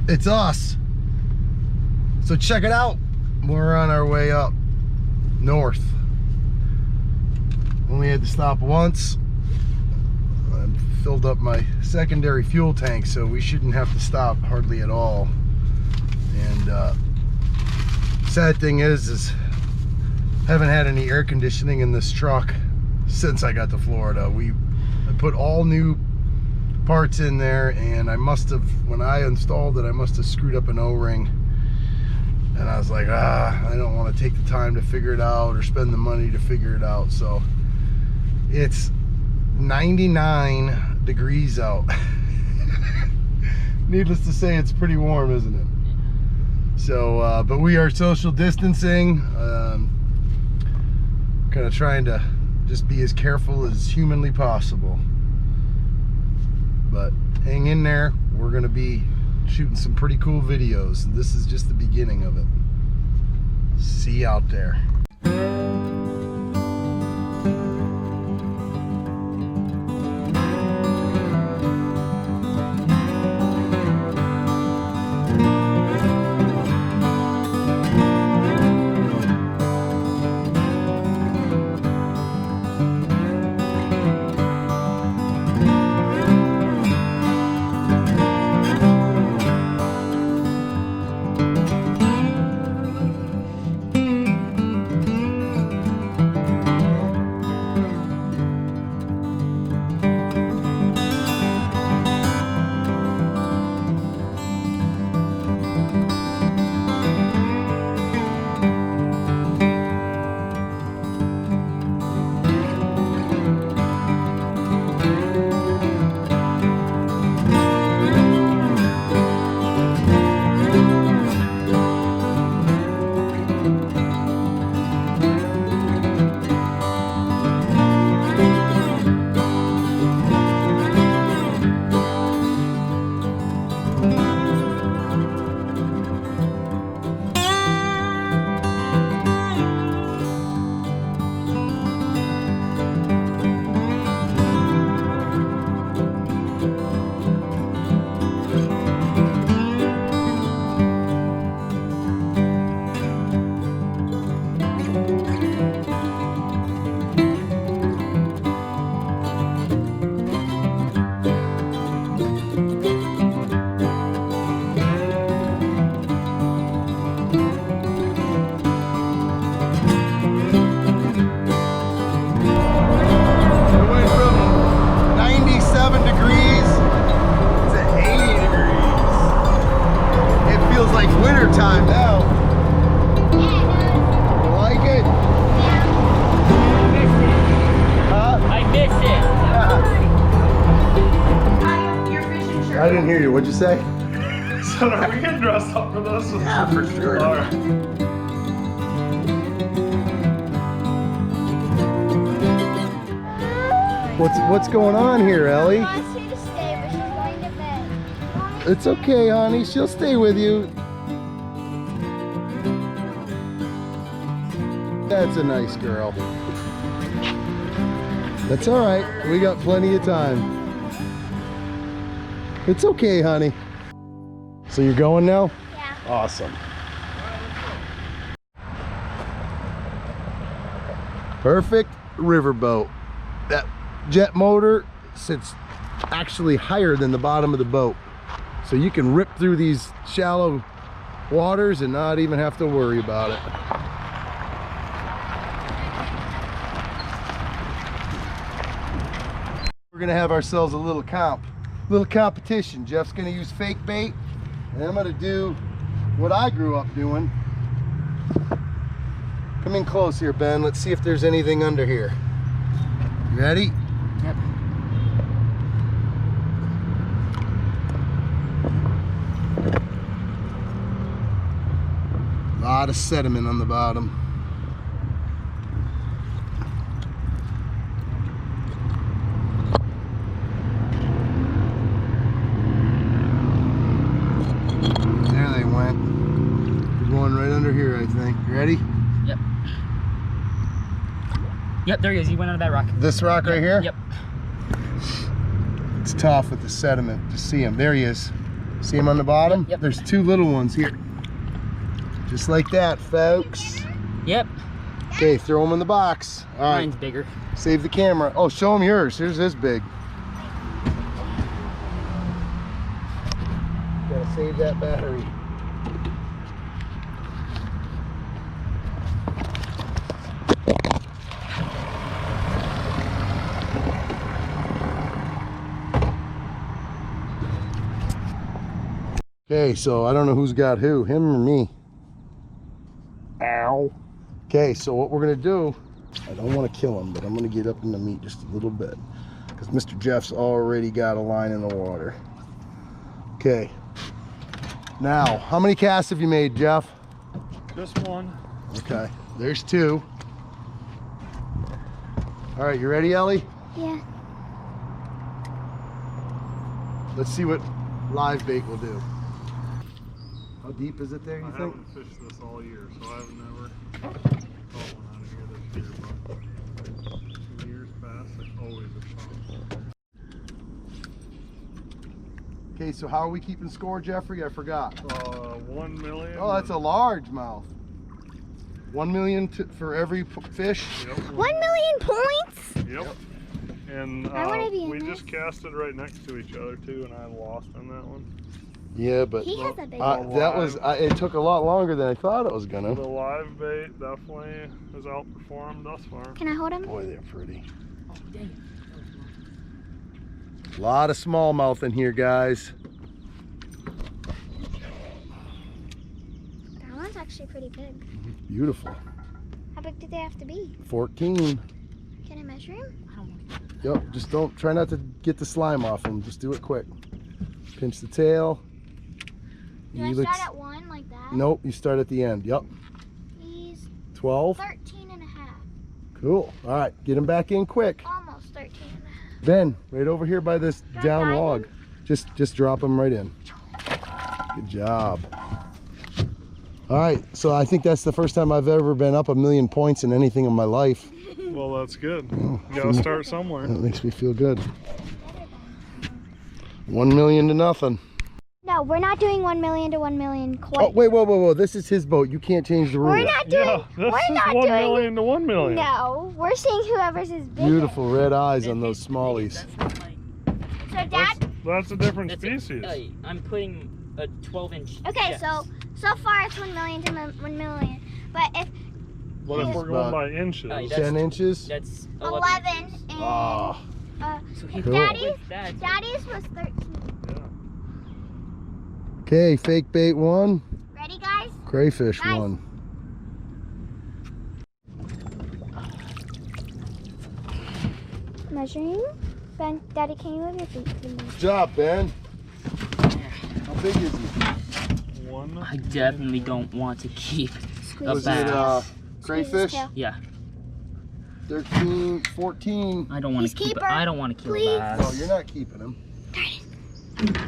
it's us. So check it out. We're on our way up north. Only had to stop once. I filled up my secondary fuel tank, so we shouldn't have to stop hardly at all. And sad thing is haven't had any air conditioning in this truck since I got to Florida. I put all new parts in there, and I must have, when I installed it, I must have screwed up an O-ring. And I was like, I don't want to take the time to figure it out or spend the money to figure it out. So it's 99 degrees out. Needless to say, it's pretty warm, isn't it? So, but we are social distancing. Kind of trying to just be as careful as humanly possible. But hang in there. We're going to be shooting some pretty cool videos. And this is just the beginning of it. See you out there. Time now. You like it? Huh? I miss it. I didn't hear you. What'd you say? So are we getting dressed up for this? Yeah, for sure. All right. What's going on here, Ellie? She wants you to stay, but she's going to bed. It's okay, honey. She'll stay with you. That's a nice girl. That's all right. We got plenty of time. It's okay, honey. So you're going now? Yeah. Awesome. Perfect riverboat. That jet motor sits actually higher than the bottom of the boat. So you can rip through these shallow waters and not even have to worry about it. We're gonna have ourselves a little competition. Jeff's gonna use fake bait, and I'm gonna do what I grew up doing. Come in close here, Ben. Let's see if there's anything under here. You ready? Yep. A lot of sediment on the bottom. There they went. There's one right under here, I think. You ready? Yep. Yep, there he is. He went under that rock. This rock right here? Yep. It's tough with the sediment to see him. There he is. See them on the bottom? Yep. There's 2 little ones here. Just like that, folks. Yep. Okay, throw them in the box. All right. Mine's bigger. Save the camera. Oh, show them yours. Here's this big. Gotta save that battery. Okay, so I don't know who's got who, him or me. Ow. Okay, so what we're gonna do, I don't want to kill him, but I'm gonna get up in the meat just a little bit because Mr. Jeff's already got a line in the water. Okay. Now, how many casts have you made, Jeff? Just one. Okay, there's 2. All right, you ready, Ellie? Yeah. Let's see what live bait will do. How deep is it there, you I think? haven't fished this all year, so I've never caught one out of here this year, but 2 years past, it's always a shot. Okay, so how are we keeping score, Jeffrey? I forgot. 1 million. Oh, that's a large mouth. 1 million for every fish? Yep. 1 million points? Yep. And I wanna be in we this. just casted right next to each other too, and I lost on that one. Yeah, but He has a big that one. was, it took a lot longer than I thought it was gonna. The live bait definitely has outperformed thus far. Can I hold him? Boy, they're pretty. Oh, dang it. A lot of smallmouth in here, guys. That one's actually pretty big. Beautiful. How big do they have to be? 14. Can I measure him? I don't want to. Yep, just don't, try not to get the slime off him. Just do it quick. Pinch the tail. Do I start at 1 like that? Nope, you start at the end. Yep. He's 12. 13 and a half. Cool. All right, get him back in quick. Almost 13 and a half. Ben, right over here by this I down guide log. Just drop him right in. Good job. All right, so I think that's the first time I've ever been up 1 million points in anything in my life. Well, that's good. You gotta start somewhere. That makes me feel good. 1 million to nothing. No, we're not doing 1 million to 1 million quite. Oh, wait, whoa. This is his boat. You can't change the rules. We're not doing. Yeah, this we're is not 1 doing. million to 1 million. No, we're seeing whoever's is bigger. Beautiful red eyes on those smallies. That's not like, So Dad. That's a different that's species. I'm putting a 12-inch. Okay, jet. so far it's 1 million to 1 million, but if What if we're going by inches? That's- 10 inches? That's 11 inches. and Ah, So he Cool. Daddy's That. Daddy's was 13. Yeah. okay, fake bait 1, Ready, guys? crayfish Nice. 1. Measuring. Ben, Daddy, can you move your feet, please? Good job, Ben. How big is he? One. I definitely don't want to keep Squeeze a Was bass. it Squeeze his crayfish? tail. Yeah, 13, 14. I don't want He's to keep. keeper. I don't want to kill Please. a bass. Oh, you're not keeping him.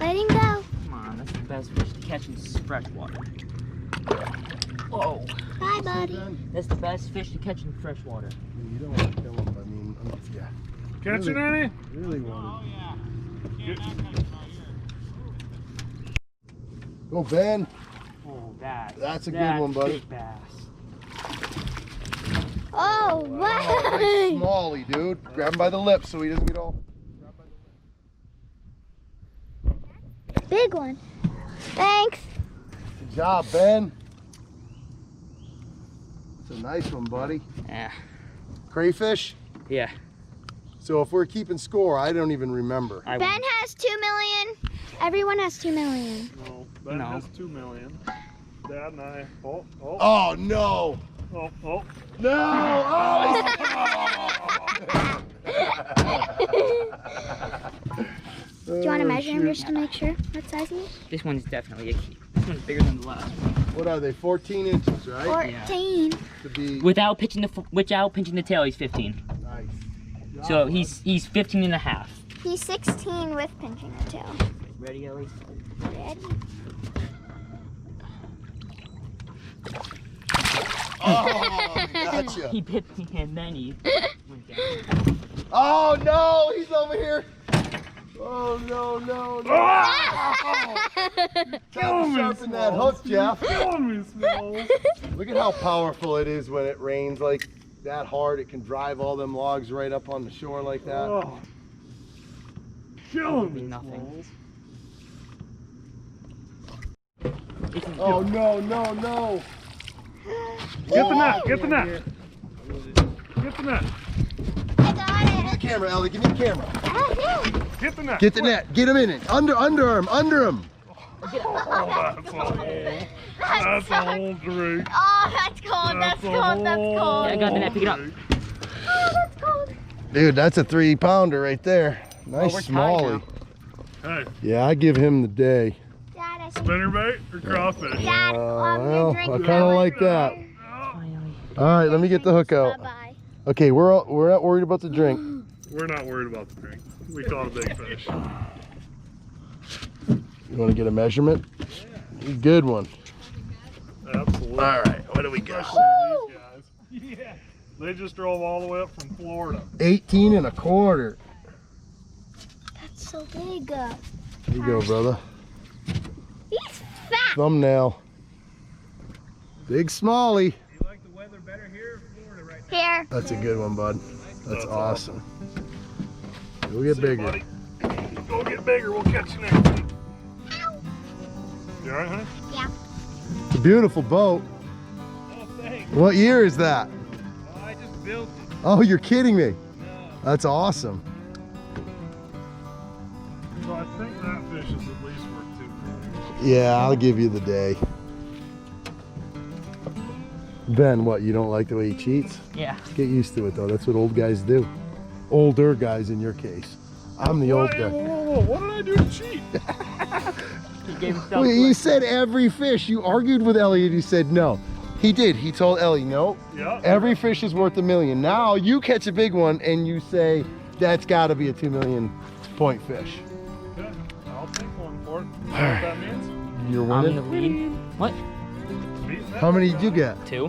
Let him go. Come on, that's the best fish to catch in freshwater. Whoa, Bye, buddy. that's the best fish to catch in freshwater. You don't want to kill him. I mean, yeah. Catch it, Annie? Really want it. Go, Ben. Oh, That's a good one, buddy. Big bass. Oh, Oh, what? nice smally, dude. Grab him by the lips so he doesn't get all. Big one. Thanks. Good job, Ben. That's a nice one, buddy. Yeah. Crayfish? Yeah. So if we're keeping score, I don't even remember. I Ben has 2 million. Everyone has 2 million. No. Ben No. has 2 million. Dad and I. Oh. Oh, no. Oh. No. Oh, Do you want to measure him just to make sure what size he is? This one's definitely a keep. This one's bigger than the last one. What are they? 14 inches, right? 14. To be Without pinching the tail, he's 15. nice. So he's 15 and a half. He's 16 with pinching the tail. Ready, Ellie? Ready? Oh, gotcha. He bit me and then he went down. Oh no, he's over here. Oh no, no, no. Ah! Time to sharpen that hook, Jeff. Killing me, Smalls. Look at how powerful it is when it rains like that hard. It can drive all them logs right up on the shore like that. Oh. Killing me, Nothing. Smalls. Oh no, no, no. Get the net, get the net. Get the net. I got Give me the camera, Ellie. Give me the camera. it. Get the net. Get the net. Get him in it. Under him. Under him. Oh, that's a hole. That's a whole drink. Oh, that's cold. That's cold. That's cold. Yeah, I got the net. Pick it up. Oh, that's cold. Dude, that's a 3-pounder right there. Nice we're tied smallie. Hey, Yeah, I give him the day. Dad, I think. spinnerbait or crawfish? Dad, well, drink I kind of like that. All right, let me get the hook out. Bye-bye. Okay, we're not worried about the drink. We're not worried about the drink. We caught a big fish. You want to get a measurement? Good one. Absolutely. All right, what do we got? Especially these guys. Yeah. They just drove all the way up from Florida. 18 1/4. That's so big. Here you go, brother. He's fat. Thumbnail. Big smallie. You like the weather better here or Florida right Here. That's a good one, bud. That's awesome. We'll get See you, bigger. buddy. Go get bigger. We'll catch you next week. You alright, honey? Yeah. It's a beautiful boat. Oh, thanks. What year is that? Oh, I just built it. Oh, you're kidding me. No. That's awesome. So I think that fish is at least worth 2 million. Yeah, I'll give you the day. Ben, what, you don't like the way he cheats? Yeah. Get used to it though. That's what old guys do. Older guys in your case. I'm the old guy. Whoa. What did I do to cheat? He gave himself. Wait, you said every fish. You argued with Ellie and you said no. He did. He told Ellie, no, Yeah. every fish is worth $1 million. Now you catch a big one and you say that's got to be a 2 million point fish. Okay. I'll take one for it. You know what that means? You're I'm in the winning. lead. What? Beat that. How many did you get? 2.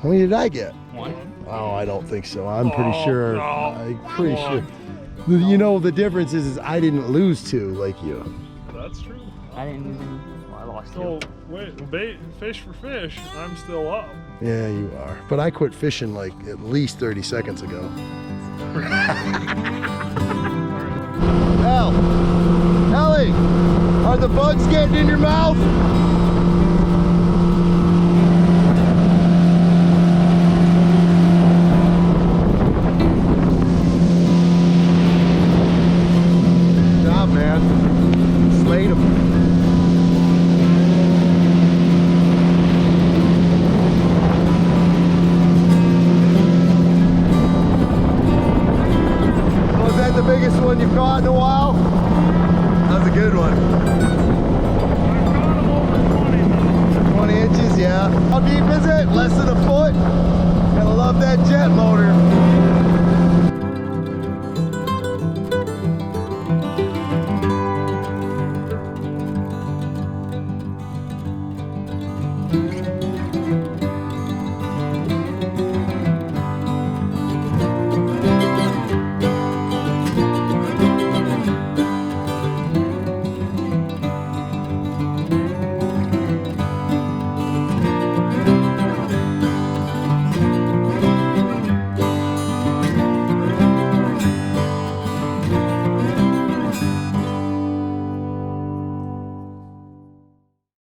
How many did I get? 1. Oh, I don't think so. I'm pretty Oh, sure. no. I'm pretty Come sure. You know, the difference is I didn't lose 2 like you. That's true. I didn't lose any. Well, I lost 2. So, wait, bait, fish for fish, I'm still up. Yeah, you are. But I quit fishing like at least 30 seconds ago. Ellie, are the bugs getting in your mouth? Good job, man. Slayed 'em. Was that the biggest one you've caught in a while? That was a good one. I've caught them over 20 now. 20 inches, yeah. How deep is it? Less than a foot? Gotta love that jet motor.